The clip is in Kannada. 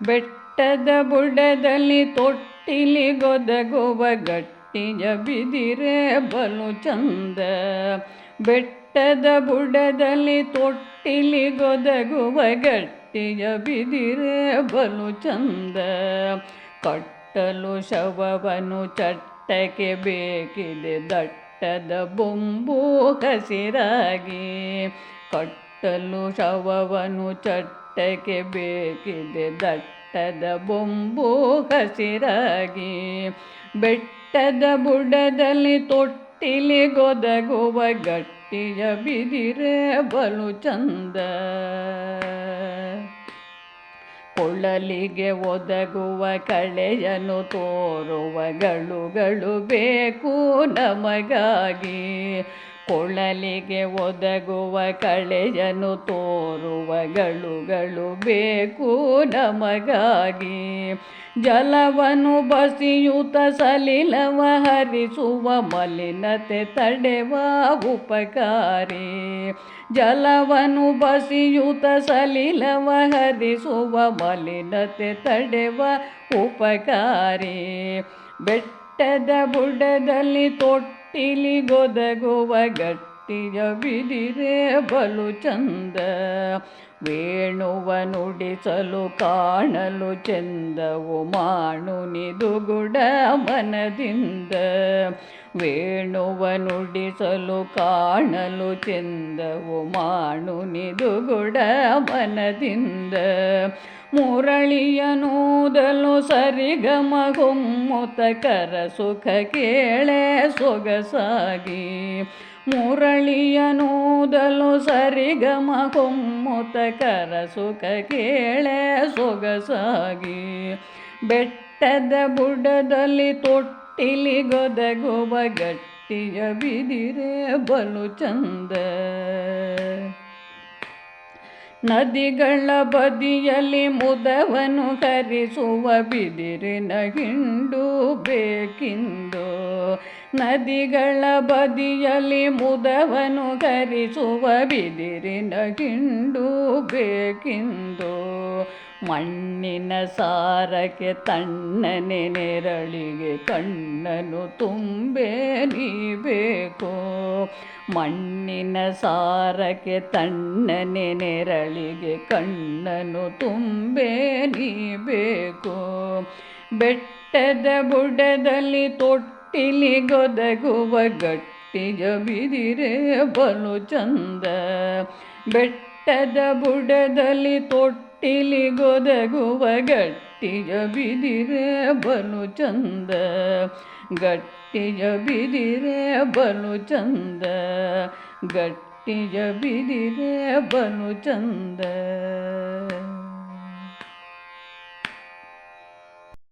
ಬೆಟ್ಟದ ಬುಡದಲ್ಲಿ ತೊಟ್ಟಿಲಿಗೊದಗುವ ಗಟ್ಟಿಯ ಬಿದಿರೆ ಬಲು ಚಂದ. ಬೆಟ್ಟದ ಬುಡದಲ್ಲಿ ತೊಟ್ಟಿಲಿಗೊದಗುವ ಗಟ್ಟಿಯ ಬಿದಿರೆ ಬಲು ಚಂದ. ಕಟ್ಟಲು ಶವವನ್ನು ಚಟ್ಟಕ್ಕೆ ಬೇಕಿದೆ ದಟ್ಟದ ಬೊಂಬು ಹಸಿರಾಗಿ. ಕಟ್ಟಲು ಶವವನ್ನು ಚಟ್ಟಕ್ಕೆ ಬೇಕಿದೆ ದಟ್ಟದ ಬೊಂಬು ಹಸಿರಾಗಿ. ಬೆಟ್ಟದ ಬುಡದಲ್ಲಿ ತೊಟ್ಟಿಲಿಗೊದಗುವ ಗಟ್ಟಿಯ ಬಿದಿರೆ ಬಲು ಚಂದ. ಕೊಳಲಿಗೆ ಒದಗುವ ಕಳೆಯನ್ನು ತೋರುವ ಗಳುಗಳು ಬೇಕು ನಮಗಾಗಿ. ಕೊಳಲಿಗೆ ಒದಗುವ ಕಳೆಯನ್ನು ತೋರುವ ಗಳುಗಳು ಬೇಕು ನಮಗಾಗಿ. ಜಲವನ್ನು ಬಸಿಯುತ ಸಲಿಲವ ಹರಿಸುವ ಮಲಿನತೆ ತಡೆವ ಉಪಕಾರಿ. ಜಲವನ್ನು ಬಸಿಯುತ ಸಲಿಲವ ಹರಿಸುವ ಮಲಿನತೆ ತಡೆವ ಉಪಕಾರಿ. ಬೆಟ್ಟದ ಬುಡದಲ್ಲಿ ತೊಟ್ಟಿಲಿಗೊದಗುವ ಗಟ್ಟಿಯ ಬಿದಿರೆ ಬಲು ಚಂದ. ವೇಣುವ ನುಡಿಸಲು ಕಾಣಲು ಚೆಂದವು ಮಾಡುನಿದುಗುಡ ಮನದಿಂದ. ವೇಣುವ ನುಡಿಸಲು ಕಾಣಲು ಚೆಂದವು ಮಾಡುನಿದುಗುಡ ಮನದಿಂದ. ಮುರಳಿಯನೂದಲು ಸರಿಗಮ ಹೊಮ್ಮುತ ಕರ ಸುಖ ಕೇಳೆ ಸೊಗಸಾಗಿ. ಮುರಳಿಯನೂದಲು ಸರಿಗಮ ಹೊಮ್ಮುತ ಕರ ಸುಖ ಕೇಳೆ ಸೊಗಸಾಗಿ. ಬೆಟ್ಟದ ಬುಡದಲ್ಲಿ ತೊಟ್ಟಿಲಿಗೊದಗುವ ಗಟ್ಟಿಯ ಬಿದಿರೆ ಬಲು ಚಂದ. ನದಿಗಳ ಬದಿಯಲ್ಲಿ ಮುದವನ್ನು ಹರಿಸುವ ಬಿದಿರಿನ ಹಿಂಡು ಬೇಕಿಂದು. ನದಿಗಳ ಬದಿಯಲ್ಲಿ ಮುದವನ್ನು ಹರಿಸುವ ಬಿದಿರಿನ ಹಿಂಡು ಬೇಕಿಂದು. ಮಣ್ಣಿನ ಸಾರಕ್ಕೆ ತಣ್ಣನೆ ನೆರಳಿಗೆ ಕಣ್ಣನು ತುಂಬೆ ನೀಬೇಕು. ಮಣ್ಣಿನ ಸಾರಕ್ಕೆ ತಣ್ಣನೆ ನೆರಳಿಗೆ ಕಣ್ಣನು ತುಂಬೆ ನೀಬೇಕು. ಬೆಟ್ಟದ ಬುಡದಲ್ಲಿ ತೊಟ್ಟಿಲಿಗೊದಗುವ ಗಟ್ಟಿಯ ಬಿದಿರೆ ಬಲು ಚಂದ. ಬೆಟ್ಟದ ಬುಡದಲ್ಲಿ ತೊಟ್ಟಿಲಿಗೊದಗುವ ಗಟ್ಟಿಯ ಬಿದಿರೆ ಬಲು ಚಂದ. ಗಟ್ಟಿಯ ಬಿದಿರೆ ಬಲು ಚಂದ. ಗಟ್ಟಿಯ ಬಿದಿರೆ ಬಲು ಚಂದ.